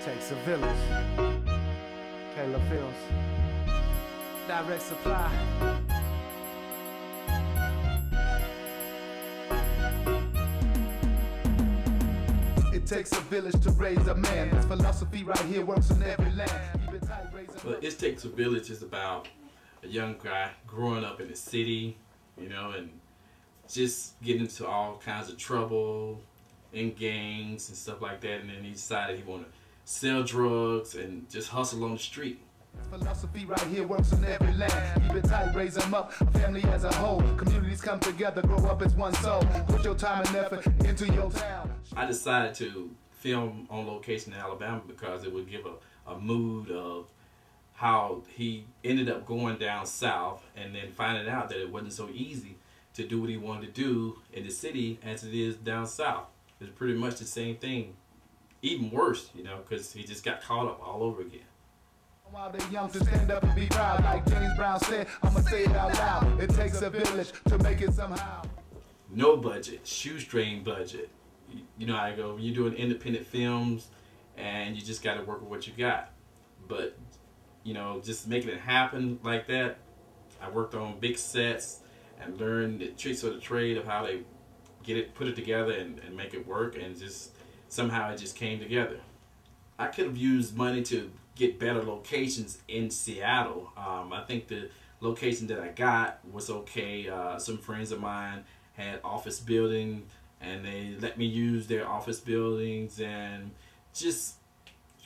Takes a village. Kayla Films. Direct Supply. It takes a village to raise a man. This philosophy right here works in every land. Well, It Takes a Village is about a young guy growing up in the city, you know, and just getting into all kinds of trouble in gangs and stuff like that. And then he decided he wanted to sell drugs and just hustle on the street. Philosophy right here works in every land. Keep it tight, raise them up, a family as a whole. Communities come together, grow up as one soul. Put your time and effort into your town. I decided to film on location in Alabama because it would give a mood of how he ended up going down south and then finding out that it wasn't so easy to do what he wanted to do in the city as it is down south. It's pretty much the same thing, even worse, you know, because he just got caught up all over again. While they're young to stand up and be proud, like James Brown said, I'ma say it out loud. It takes a village to make it somehow. No budget, shoestring budget. You know how I go, you're doing independent films and you just got to work with what you got. But, you know, just making it happen like that, I worked on big sets and learned the tricks of the trade of how they get it, put it together and make it work, and just somehow it just came together. I could have used money to get better locations in Seattle. I think the location that I got was okay. Some friends of mine had office building and they let me use their office buildings, and just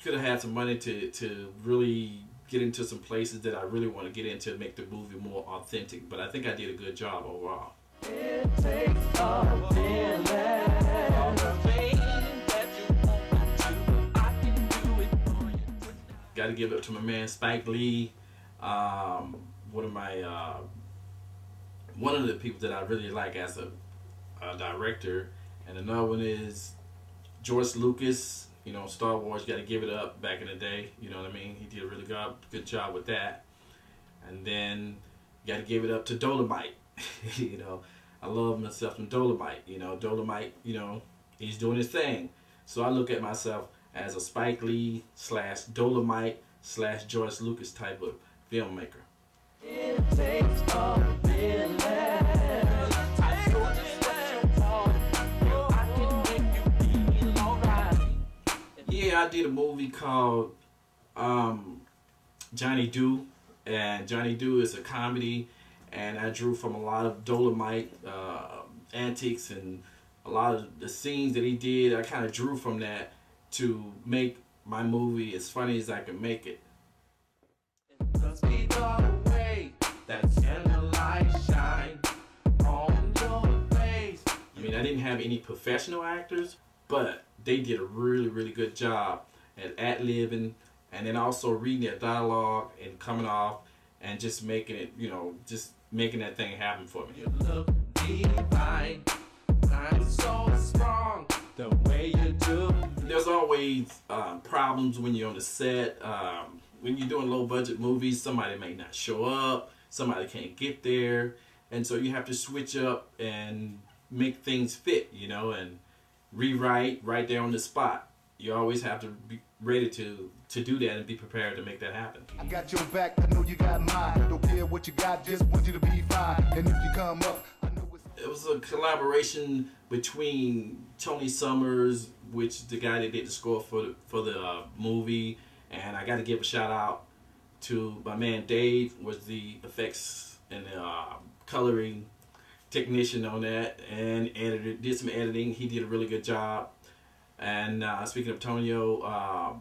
could have had some money to really get into some places that I really want to get into to make the movie more authentic. But I think I did a good job overall. It takes a village. Got to give it up to my man Spike Lee. One of the people that I really like as a director, and another one is George Lucas. You know, Star Wars, got to give it up back in the day. You know what I mean? He did a really good job with that. And then got to give it up to Dolomite. You know, I love myself some Dolomite. You know, Dolomite, you know, he's doing his thing. So I look at myself as a Spike Lee / Dolomite / George Lucas type of filmmaker. It takes a village. I know just what you want. I can make you feel alright. Yeah, I did a movie called Johnny Do, and Johnny Do is a comedy, and I drew from a lot of Dolomite antics and a lot of the scenes that he did. I kind of drew from that to make my movie as funny as I can make it. Just be the way that candlelight shine on your face. I mean, I didn't have any professional actors, but they did a really good job at ad-libbing, and then also reading their dialogue and coming off and just making it, you know, just making that thing happen for me. You look divine, I'm so strong, the way you do. There's always problems when you're on the set. When you're doing low budget movies, somebody may not show up, somebody can't get there, and so you have to switch up and make things fit, you know, and rewrite right there on the spot. You always have to be ready to do that and be prepared to make that happen. I got your back, I know you got mine. Don't care what you got, just want you to be fine. And if you come up, I know it's... It was a collaboration between Tony Summers, which is the guy that did the score for the movie, and I got to give a shout out to my man Dave, was the effects and coloring technician on that, and did some editing. He did a really good job. And speaking of Tonio,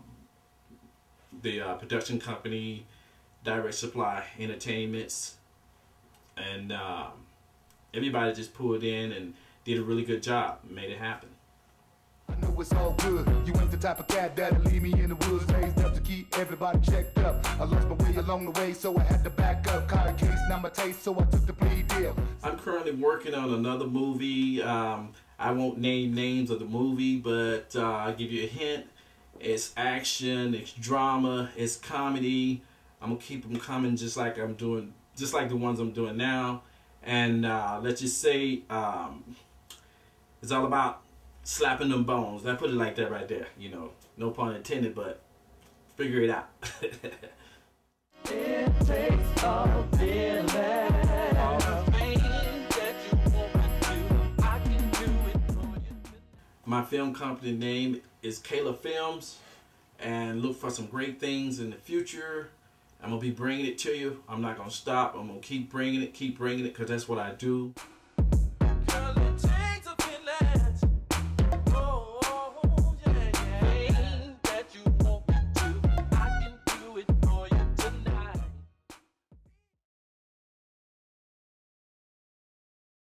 the production company, Direct Supply Entertainments, and everybody just pulled in and did a really good job, made it happen. I know it's all good. You ain't the type of cat that'll leave me in the woods, raised up to keep everybody checked up. I lost my way along the way, so I had to back up. Caught a case, not my taste, so I took the plea deal. I'm currently working on another movie. I won't name names of the movie, but I'll give you a hint. It's action, it's drama, it's comedy. I'm gonna keep them coming just like I'm doing, just like the ones I'm doing now. And let's just say it's all about slapping them bones. I put it like that right there, you know, no pun intended, but figure it out. It takes a village. All the things that you want to do, I can do it for you. My film company name is Kayla Films, and look for some great things in the future. I'm gonna be bringing it to you. I'm not gonna stop. I'm gonna keep bringing it, because that's what I do.